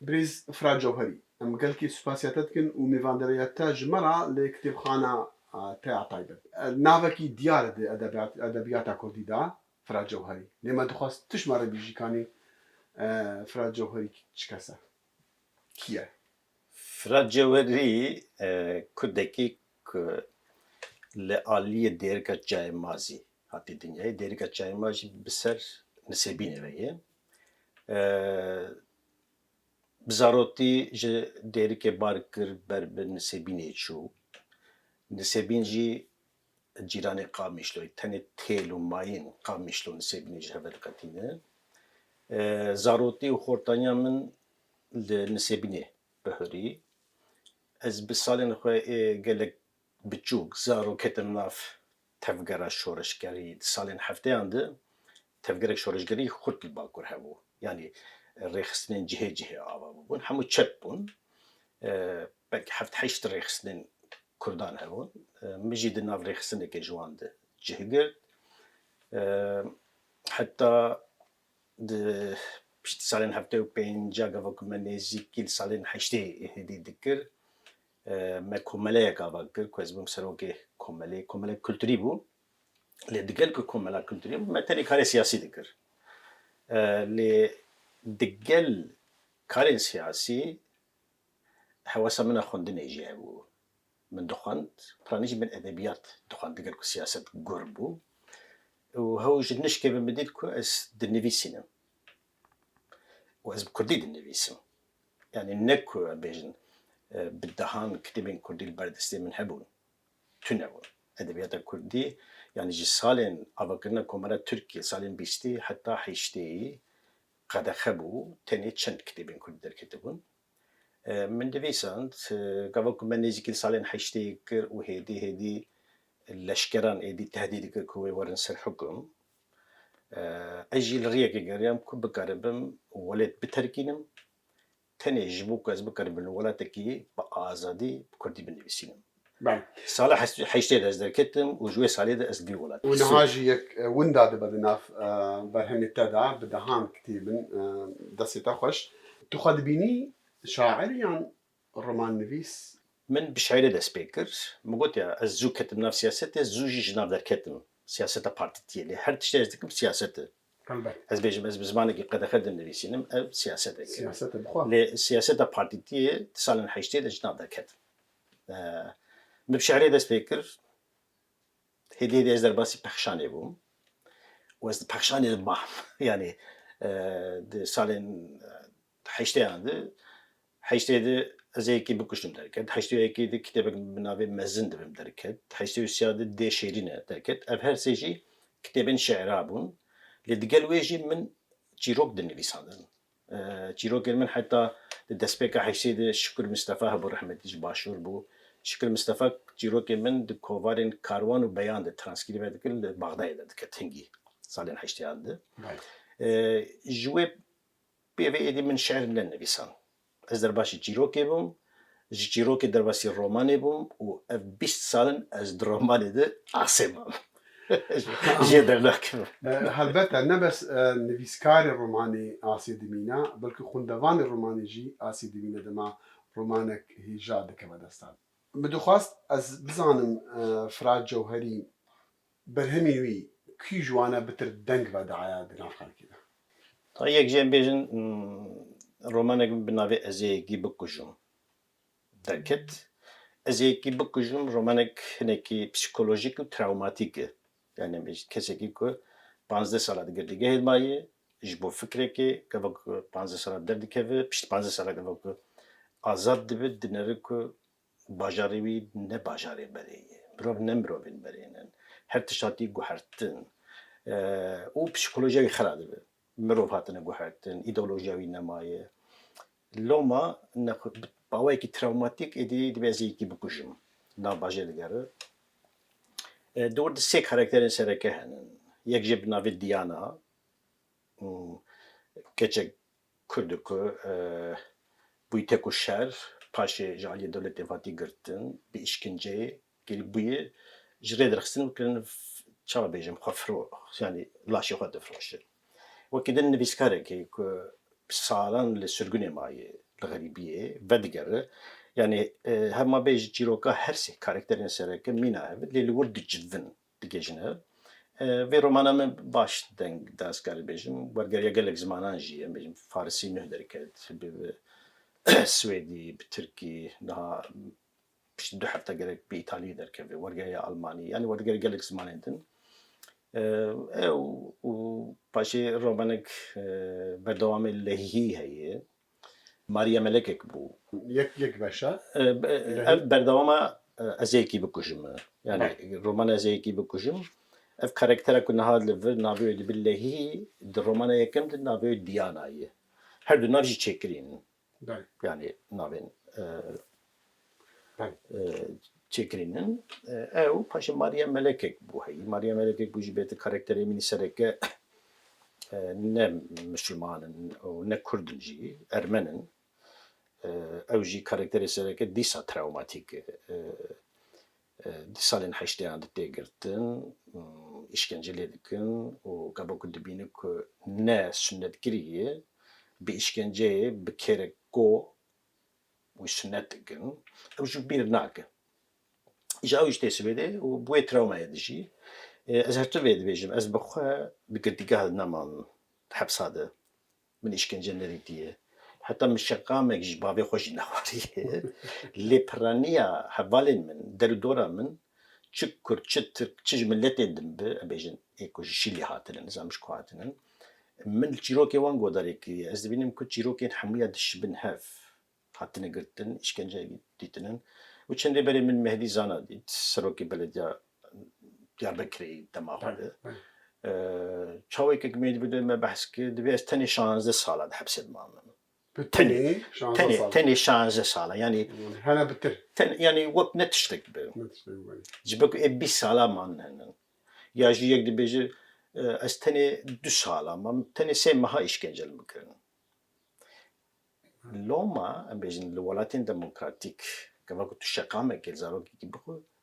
بريز فرا جوهري ام قالكي سباسياتتكن وميفاندريات تاج مرة لكتب خانة تاع طيبة نافكي ديار ادبيات كردي دا فرا جوهري لما دخواست تشمر بيجي كاني فرا جوهري تشكسه كيه فرا جوهري كردكي لعالی دیرگا جای مازی هاتی دنیای دیرگا جای مازی بسر نسبینه ویه بزاروتی ج دیرگا بارکر بر نسبینه چو نسبین جی جیران قامیشلوی تنه تیل و ماین قامیشلو نسبینه جه ورقتینه زاروتی و خورتانیا من لنسبینه بهری از بسالن خواه گلک بچوک زارو کتم ناف تفگرا شورشگری سالین هفته انده تفگرا شورشگری خود باکور هبو yani رخصتين جهة آوا بون همو چپ بون بك هفت هشت رخصتين كردان هبون مجيد ناف رخصتين که جوان ده جهة گرد حتى ده بشت سالين هفته و پینجا گوک منزیکی سالين هشته هدی دکر ما کومله کاواکر که از بوم سروکه کومله کلتوری بو لدیگر که کومله کلتوری ما تری کار سیاسی دکر لدیگر کار سیاسی حواسا من خوندن ایجی بو من دخاند پرانیج من ادبیات دخاند دیگر که سیاست گربو و هو جنش که بمدید که از دنیویسینم و از کردی دنیویسم yani نکو بیشن بالدهان كتبين كردي البردستي من هبون تنبون أدبيات الكردي يعني جي سالين أبقرنا كمرة تركي سالين بيستي حتى حيشتي قد خبو تاني چند كتبين كردي در كتبون من دويساند قبل من نيجي سالين حيشتي كر وهدي اللشكران ايدي تهديد كر كوي ورن سر حكم أجي الرياقي قريم كو بقاربم ولد بتركينم تاني جبوك از بکر بنولاتکی با آزادی کردی بنویسیم. بله. سال حیشته از در کتم و جوی سالی در از بیولات. و نهاجی یک ونداد بدناف برهم التدع بدهان كتيبن دسته خوش تخد بيني شاعر يعني الرومان نفيس من بشعر دست بکر مگوت یا از زو کتم ناف سیاست زوجی جناب در کتم سیاست پارتیه لی هر تشته از دکم سیاسته. از بیشتر از زمانی که قد خدم نویسیم سیاسته. سیاسته بخواه. لی سیاست پارتیه سالن حیشته در جناب در کتم. بشعر دست بکر هدیه از در باسی پخشانه بوم و از پخشانه با yani سالن حیشته آنده حیشته ده از یکی بکشتم درکت حیشته یکی ده کتاب بنابه مزند بیم درکت حیشته سیاده ده شیرینه درکت اف هر سیجی کتابن شعرا بون لدیگل ویجی من چیروک دنویساندن چیروک من حتی دست بکر حیشته ده شکر مصطفی هبو رحمتیش باشور بو شکر مصطفی چیروک من ده کوارن کاروان و بیان ده ترانسکریبه دکل بغداد دکت هنگی سالن حیشته آنده جواب بیوی ایدی من شعر ننویسان از در باشی چیروکی بوم چیروکی در باسی رومانی بوم و 20 سالن از رومانی ده آسیمم جدر لكن هلبته نه بس نویسکار رومانی آسی دمینا بلکه خوندوان رومانی جی آسی دمینا دما رومانک هیجاد که بدستان بدو خواست از بزانم فراد جوهری برهمی وی کی جوانا بتر دنگ و دعایا دنا خالکی ده تا یک جنب بیشن رومانک بناوی ازیگی بکوجم درکت ازیگی بکوجم رومانک هنکی پسیکولوژیک و تراوماتیکه yani kese ki ko 15 salat girdi gehilmayı jbo fikre ki kavak 15 salat derdi keve pişt 15 salat kavak azad dibe dineri ko bajarivi ne bajari beriye brov ne brovin berinen her tişati guhartin o psikolojiyi xarad be مرov hatine guhartin ideolojiyi nemaye loma ne baway ki travmatik edi dibezi ki bukujum na bajari gare دور سه کاراکترین سرکه هنن یک جب ناوی دیانا کچک کردکو بویته کو شر پاشه جالی دولت فاتی گرتن به işkence geri buyu jre درخستن وکرن çava bejim xafro yani laşi xat defroşu. Ve kiden nivîskare ki salan le sürgün emayi الغريبية ودقر يعني هما بيج جيروكا هرسي كاركترين سرقة مينا اللي ورد جدن دقيجنا في رومانا من باش دنگ داس قال بيجم ورقر يقلق زمانان جي بيجم فارسي نهدر كد سويدي بتركي ده بش دو حفتا قلق بإيطالي در كفي ورقر يا ألماني يعني ورقر قلق زمانان دن و باشي رومانك بردوام اللي هي ماريا ملكك بو يك باشا بردوما ازيكي بكوجم يعني رومان ازيكي بكوجم اف كاركترا كنا هاد ليفل نافيو دي بالله الرومان يكمت نافيو ديانا هر دو نارجي تشيكرين باي يعني نافين باي تشيكرين او باش ماريا ملكك بو هي ماريا ملكك بو جبت كاركتر من سرقه ne Müslümanın o ne Kurdunci, Ermenin evji karakteri sereke disa travmatik disalin haştiyan tegirtin işkenceli dikin o kabuk dibini ku ne sünnet giriye bir işkenceye bir kere go bu sünnet dikin evji bir nak İja o işte sebede o bu travma edici ez her türlü edeceğim ez bakha bir kritika naman حبس هذا من إشكنجة diye. Hatta müşakkamek jibave hoş navariye. Leprania havalin min derudora min çık kur çıt çıj millet edim be bejin eko jili hatının zamış kuatının. Min çiroke wan godareki ez benim ku çiroken hamiya dişbin haf hatını gırtın işkence ditinin. Uçende böyle min Mehdi Zana dit Saroki Belediye Diyarbakır'ı tamamen. چاوی که می‌دی بدون مبحث که دویست تنی 16 ساله ده حبس ادمان. بالتاني تنی 16 ساله yani هلا بتر yani وقت نتشتك به. جبك 20 ساله مان هنن. Ya jiyek de beji az tane 2 sala ama tane semaha işkencel mükren. Loma bejin الولايات demokratik كما كنت شقامه كالزارو كي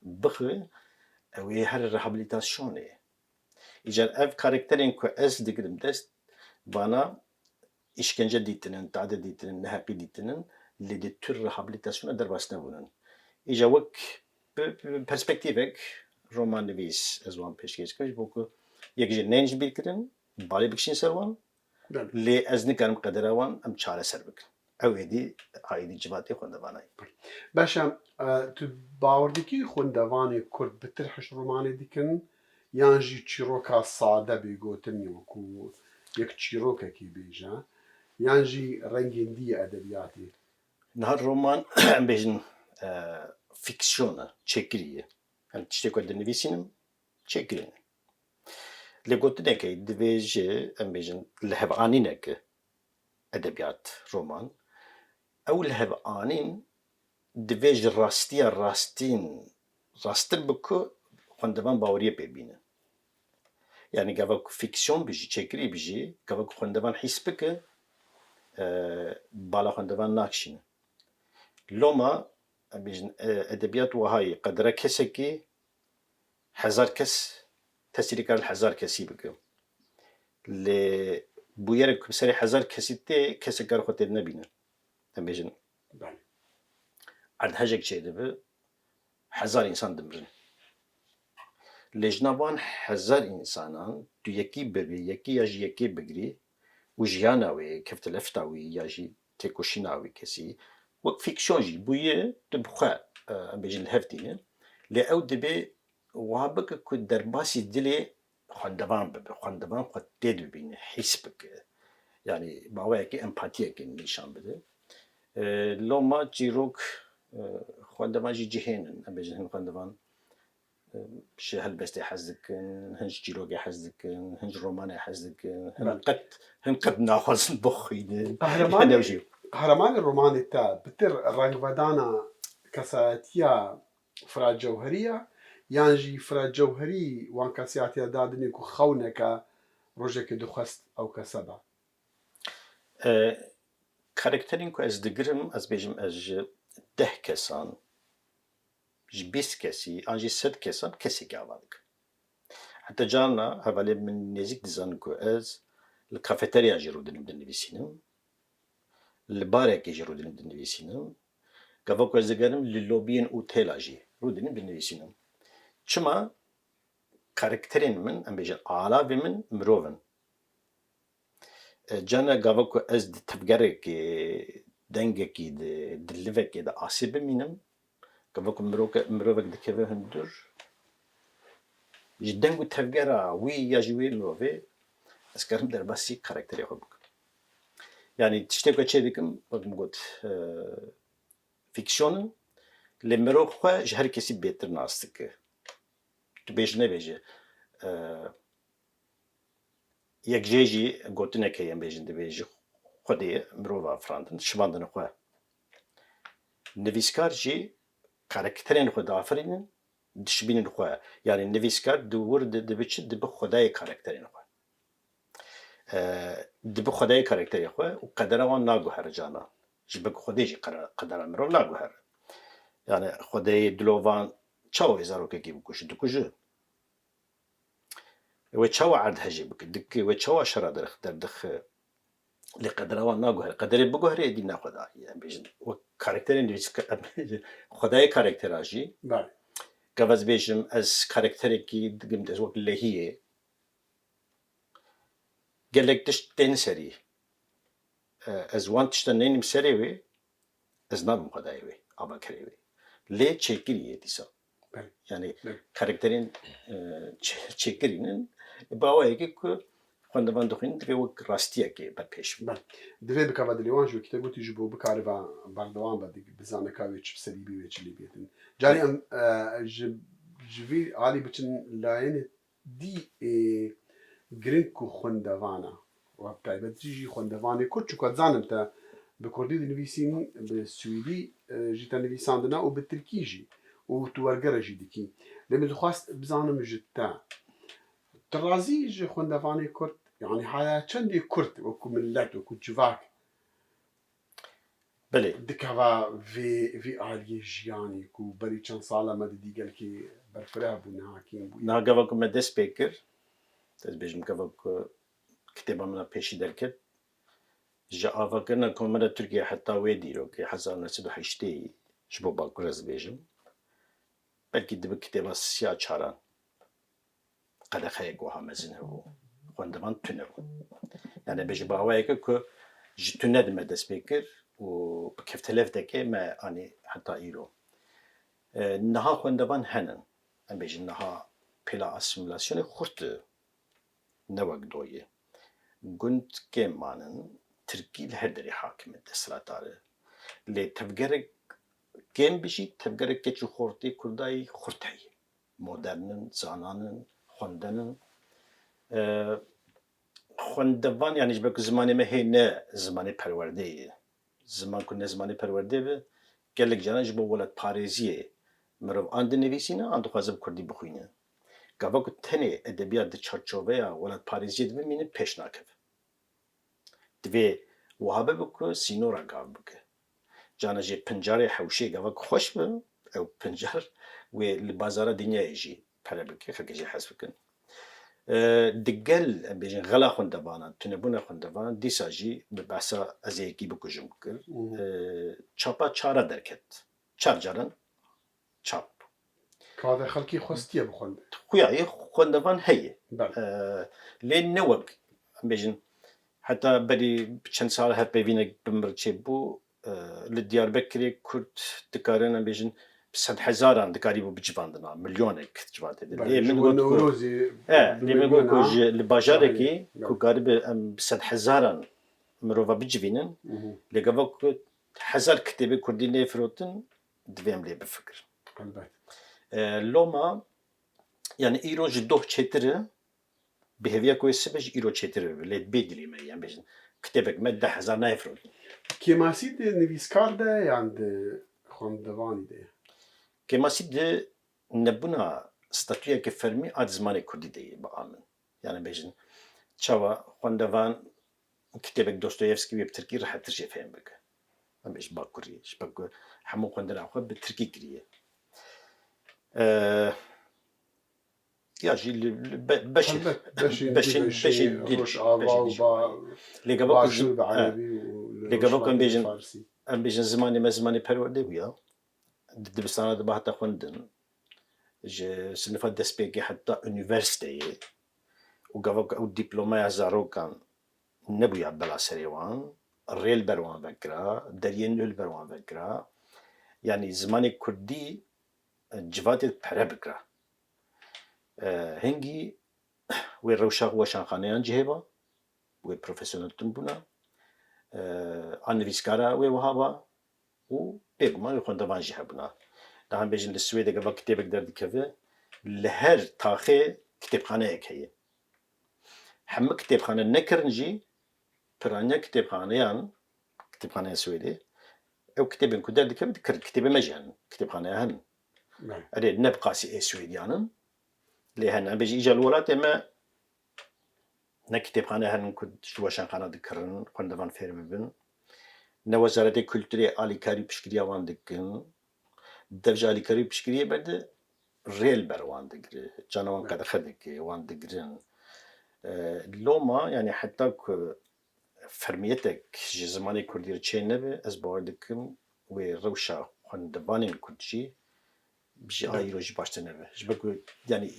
بخو او هر رehabilitasyonu. İcar ev karakterin ku ez dikirim dest bana işkence ditinin, tadı ditinin, nehapi ditinin lidi tür rehabilitasyona derbasına bunun. İcar vak perspektifek roman nevis ez van peşkeş kaç boku yekje nenj bikirin bali bikşin servan li ez nikarim kadera van em çare serbik. Ev edi haydi civati khonda bana. باشا تو باوردكي خوندواني كرد بترحش روماني ديكن یانجی چیرۆکا سادە بێگۆتنی وەکو یەک چیرۆکێکی بێژە یانجی ڕەنگێندیە ئەدەبیاتی Nahar roman bejin fiksiyona çekiriye. Yani tiştek öyle nevisinim çekirin. Legotineke diveje bejin lehvanineke edebiyat roman. Ev lehvanin diveje rastiya rastin buku xwendevan baweriye pêbîne. Yani gavak fiksiyon bijî çekirî bijî gavak xwendevan hîs bike bala xwendevan nakişîne. Loma bêjin edebiyat wahayê qedere kesekî hezar kes tesîrî kar hezar kesî bike. Lê bûyerek ku serê hezar kesî tê kesek kar xwe tê nebîne. Em bêjin erdhejek çêdibe hezar insan dimirin. Lejnavan hezar insanan tu yekî bibî yekî ya jî yekê bigirî û jiyana wê keftilefta wî ya jî têkoşîna wî kesî wek fiksiyon jî bûye tu bi xwe em bêjin li hev tîne lê ew dibe wiha bike ku derbasî dilê xwendevan bibe xwendevan xwe tê dibîne hîs bike yani mawayekî empatiyekê nîşan bide loma çîrok xwendevan jî cihênin em bêjin hin xwendevan شي هالبستي حزدكن هنج جيروجي حزدكن هنج روماني حزدكن هن قد ناخذ بخيني هرمان الروماني تا بتر رنگ بدانا كساتيا فراد جوهرية يانجي فراد جوهري وان كساتيا دادني كو خونك روجك دخست او كسبا karakterin ku ez digirim ez bêjim ez ji 10 kesan ji 20 kesî an jî 100 kesan kesekî ava dikim. Heta carna hevalê min nêzik dizanin ku ez li kafeterya jî rûdinim dinivîsînim لبارێکی ژی ڕوودنی بنویسینم گەڤۆک وەزگەرم لە لۆبیên û têla jî rûdinî binivîsînim. Çima karakterên min em bêjin alavê min mirov in. Cana gava ku ez di tevgerekê dengekî di livekê de asê bimînim gava ku mirovek dikeve hundir ji deng û tevgera wî ya ji wê mirovê ez karim derbasî karakterê xwe bikim. Yani tiştek çê dikim wek min got fiksyonin lê mirov xwe ji her kesî bêtir nas dike. Tu bêje nebêje yek jê jî gotinekê em bêjin dibêje Xwedê mirova firandin şivandina xwe. Nivîskar jî karakterên xwe diafirînin dişibînin xwe. Yani nivîskar di wir dibiçi dibi xwedayê karakterên xwe. Dibi xwedayê karakterê xwe û qedera wan naguhere canan. Ji ber ku Xwedê jî qedera mirov naguhere. Yani Xwedê dilovan çawa wê zarokekî bikuşi dikuje. Wê çawa erd hejê bike dike wê çawa şera derdixe lê qedera wan naguhere. Qederê biguhere êdî naxwedayî. Em bêjin wek karakterên nivîskar xwedayê karaktera jî gev ez bêjim ez karakterekî digim ez wek lehiyê gelek tişt tên serî. Ez wan tiştan neynim serê wê ez nabim xwedayê wê avakerê wê. Lê çêkirî dîsa. Yani karakterên çêkirînin bawayekî ku xwendevan dixwînin divê wek rastiyekê berpêş bin. Divê bikeve dilê wan ji wekî gotî ji bo bikariba berdewam be bizane ka wê çi serî bî wê çi lê bêtin. Carî em ji vî alî biçin layinê dî giring ku xwendevan e. Taybetî jî xwendevanê Kurd çûka dizanim te bi Kurdî dinivîsînî bi Swîdî jî te nivîsandina û bi Tirkî jî û tu wergere jî dikî. Lê min dixwast bizanim ji te tu razî ji xwendevanê Kurd yani haya çendê Kurd wekû millet wekû civak Belê dikeve vê aliyê jiyanê ku berî çend sala me didî gelekî berfireh bû nehakîn bû. Niha geva ku me dest pê kir ez bêjim geva ku kitêba min a pêşî derket ji avakirina Komara Tirkiye heta wê dîrokê 1980 ji bo Bakur ez bêjim belkî dibe kitêba Siya Çaran qedexeyek wiha mezin hebû xwendevan tune bû. Yani bêjim bawayeke ku ji tune de me dest pê kir û bi kevtelev deke me anî heta îro. Niha xwendevan henin. Em bêjin niha pêla asimilasyonê xurt ne wek doyê. Gund kêm manin Tirkî li her derê hakim e desthilatdar e. Lê tevgerek kêm bijî tevgerek keçû xortê Kurdayî xurt heye. Modernin, zananin, xwendenin. Xwendevan yani ji ber ku zimanê me hê ne zimanê perwerdeyê ye. Ziman ku ne zimanê perwerdê be gelek canan ji bo welatparêziyê mirov an dinivîsîne an dixwaze bi Kurdî bixwîne. Gava ku tenê edebiyat di çarçoveya welatparêziyê de bimînin pêş nakeve. Divê wiha bibe ku sînora gav bike. Cana jê pincarê hewşê gava ku xweş be ew pincar wê li bazara dinyayê jî pere bike xelkê jî hez bikin. Di gel em bêjin xela xwendevanan tunebûna xwendevanan dîsa jî bi behsa ez ê yekî bikujim kir. Çapa çara derket. Çar caran çap. Kavê xelkî xwestiye bixwende. Xuyayê xwendevan heye. Lê ne wek em bêjin heta berî çend sal hev peyvînek bimir çêbû li Diyarbekirê Kurd dikarin em bêjin sed hezaran dikarîbû bicivandina milyonek civat edin. Lê min got ku ji li bajarekî ku garibe em sed hezaran mirova bicivînin lê gava ku hezar kitêbê Kurdî nêfirotin divê em lê bifikirin. Loma yani îro ji doh çêtir e bihêviya ku wê sibe ji îro çêtir e lê bê dilê me em bêjin kitêbek me 10,000 nayfirotin. Kêmasî de nivîskar de yan de xwendevanî de ye. Kêmasî di nebûna statûyeke fermî a zimanê Kurdî de ye bi amin. Yani bêjin çawa xwendevan kitêbek Dostoyevskî wê bi Tirkî rihetir jê fêm bike. Em bêjin Bakurî ji ber ku hemû xwendina xwe bi Tirkî kiriye. Ya jî beşên lê gava ku لقبوكم بيجن فارسی ام بيجن زماني ما زماني پرورده بويا دبستان ده بحثا خوندن ج سنفات دسبيكي حتى يونيفرسيتي وقبوك او دبلومة زارو كان نبويا بلا سريوان الريل بروان بكرا دريين نول بروان بكرا يعني زماني كردي جفاتي بحرا بكرا هنگي وی روشاق وشان خانیان جهبا وی پروفیسیونل تنبونا آن نویسکارا وی وهابا و بيجما وی خوندوان جهبونا ده هم بيجن للسويد قبل كتابك درد كذا لهر تاخي كتابخانه هي هم كتابخانه نكرنجي برانيا كتابخانيان كتابخانه سويدي او كتابين كدر كذا كتاب مجان كتابخانه هن اريد نبقى سي سويديان لهن بيجي اجا الولات اما نكتابخانه هن كد شواشان خانه دكرن خوندوان فيرم بن نوزارة kültürü alikari pişkiriya van dikin devja alikari pişkiriye berde reel ber van digri canavan kadar xediki van digrin loma yani hatta ku fermiyetek ji zamanê Kurdî çê nebe ez bawer dikim wê rewşa xwendevanên Kurdî ji ayîro jî baş tê nebe ji ber ku yani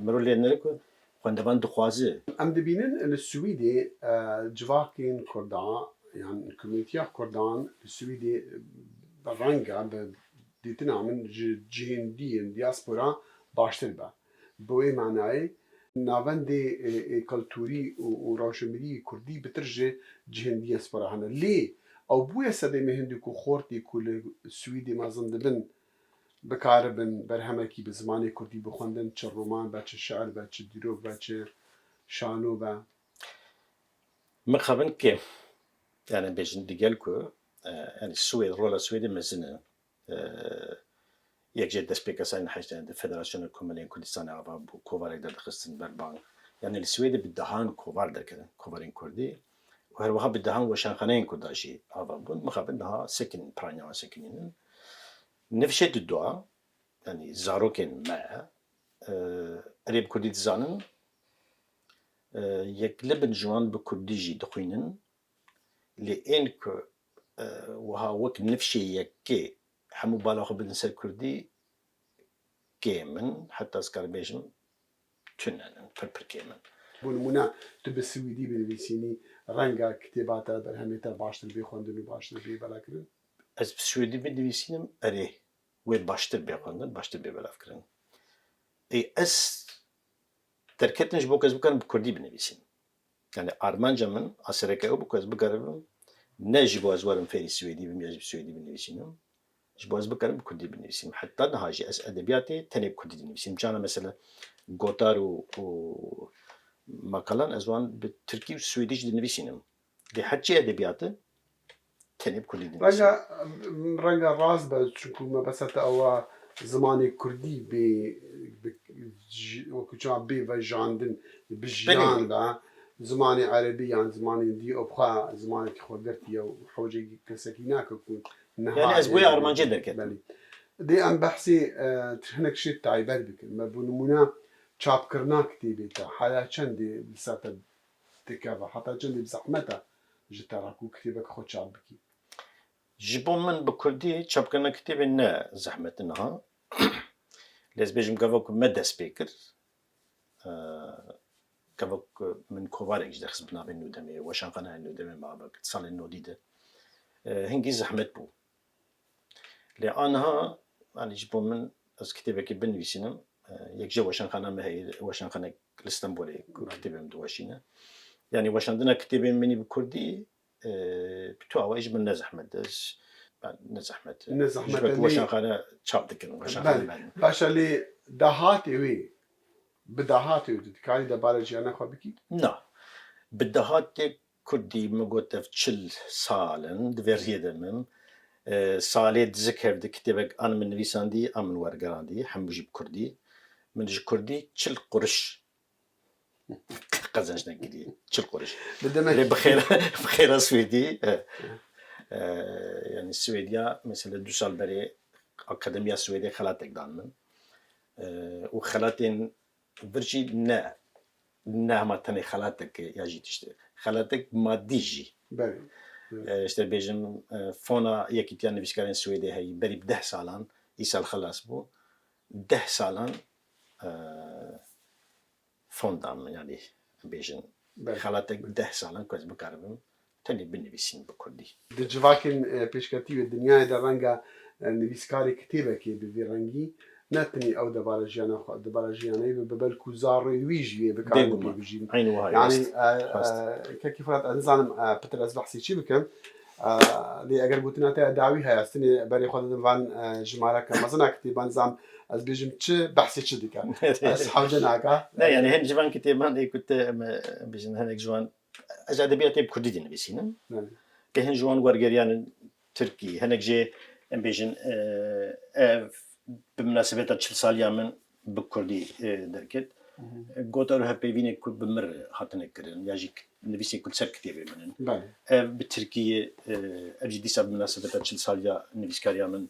mirov lê nere ku xwendevan dixwaze ام دبینن السويدي جواكين كردان يعني الكوميونتي كردان السويدي برانجا بديتنا من جهنديين دياسبورا باشتر با بوي معناي نافندي كالتوري وروشمري كردي بترجي جهندي دياسبورا هنا ليه او بويا سدي مهندي كو خورتي كل السويدي ما زندبن بكاربن برهمكي بزماني كردي بخوندن تش رومان باش شعر باش ديروك باش شانو با مخابن كيف يعني بيجن ديجالكو يعني السويد رولا السويدي مزنه يك جد سبيكر ساين حاجة عند الفدراسيون الكومالين كردستان عرب وكوفار يقدر خصن بربان يعني السويد بدهان كوفار ده كده كوفارين كردي وهروها بدهان وشان خانين كرداشي عرب مخابنها سكن برانيا سكنين نفشت الدعاء يعني زاروكين مع قريب كردي تزانن يك لبن جوان بكرديجي دخوينن لأنك وها وك نفشي يكي حمو بالاخو بالنسال كردي كيمن حتى اسكار بيجن تنن فربر كيمن بونمونا تو بالسويدي بنويسيني رنگا كتاباتا برهمتا باشتر بيخوندن وباشتر بيبلاكرن از بسويدي بدويسينم اري وي باشتر بيخوندن باشتر بيبلاكرن اي اس تركتنش بوكز بكن بكردي بنويسين يعني ارمانجا من اسركه بوكز بقربم نجي بوازوارم فيري سويدي بمياجي بسويدي بنويسينم جباز بكرم بكردي بنويسين حتى نهاجي اس ادبياتي تاني بكردي بنويسين جانا مثلا غوتار و مقالان ازوان بالتركي والسويديش بنويسينم دي حتى ادبياتي تاني بكردي بنويسين رنگا راز با چونكو ما بسات او زماني كردي وكجا بي وجاندن بجيان با زماني عربي يعني زماني دي ابخا زماني خودرتي او حوجي كسكيناك كون يعني ازبوي ارمان جدا كده دي ام بحثي هناك شيء تعيبر بك ما بنمونا چاپ کرنا كتابي تا حالا چندي بساتا تكافا حتى چندي بزحمتا جتراكو كتابك خود چاپ بكي جبون من بكردي چاپ کرنا كتابي نه زحمت انها لازم بيجم قفوك مدى سبيكر قفوك من كوفارك جدا خصبنا بينو دمي وشان قناع انو دمي مع بك تصال انو ديده هنجي زحمت بو لأنها يعني جبون من از كتابك بنويسينم يك جا وشان قناع مهي وشان قناع الاسطنبولي كتابي مدواشينه يعني واش عندنا كتابين مني بكردي بتوع وايج من نزحمت نزحمت واش قناع تشاب دكن واش قناع باش اللي دهاتي وي بدهاتي تكالي دبارة جانا خبكي لا بدهات كردي مقوتف تشل سالن دفيريه دمم ساليت ذكر دي كتابك انا من نويساندي ام من ورقراندي حموجي بكردي من جي كردي تشل قرش قزنجنا كدي تشل قرش بخير سويدي يعني السويديا مثلا 2 سال بري اكاديميا سويدي خلاتك دانمن وخلاتين برشي نه ما تني خلاتك ياجي تشتي خلاتك مادي جي اشتر بيجم فونا يكيتيان نفسكارين سويدي هاي بري بده سالان يسال خلاص بو 10 سالان فوندام يعني بيجن خلاتك 10 سالان كوز بكاربم تاني بنویسین بکردی. دجواکن پیشکتی و دنیای در رنگا نویسکاری کتیبه که به رنگی نتنی او دبار جیانی و ببل کوزاری ویجی بکارن بيجين. يعني كيف فرات نظام بتر از بحثي شي بكم لي اگر بوتنا تا داوي هي استني بري خود فان جمارة كمزنا كتيبان نظام از بيجم تش بحثي تش ديكا حوجنا كا لا يعني هن جوان كتيبان كنت بيجن هنك جوان از ادبيات بكردي دي نویسینن که هن جوان ورگریان ترکی هنك جي ام بيجن بمناسبة 40 ساليا من بكردي دركت قوتر هبيفيني كل بمر حاطن كرن ياجي نبيسي كل سر كتير منن بالتركية أجي سب بمناسبة 40 ساليا نبيسكاريا من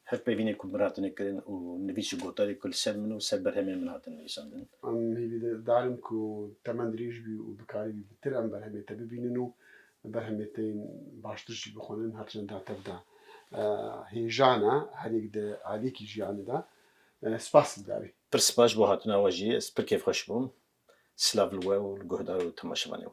هبيفيني كل مراتن كرن ونبيسي قوتر كل سر منو سر برهمين من حاطن نبيساندن هي دارم كو تمن ريج بي وبكاري بتر ام برهمي تبينو برهمتين باشترش بخونن هرچند تبدا هیجانا هریک ده علیکی جیانه ده سپاس داری. پرسپاش با هاتنا واجی، اسپر کیف خوش بوم، سلاو لوا و الجهدار و تماشا بانیو.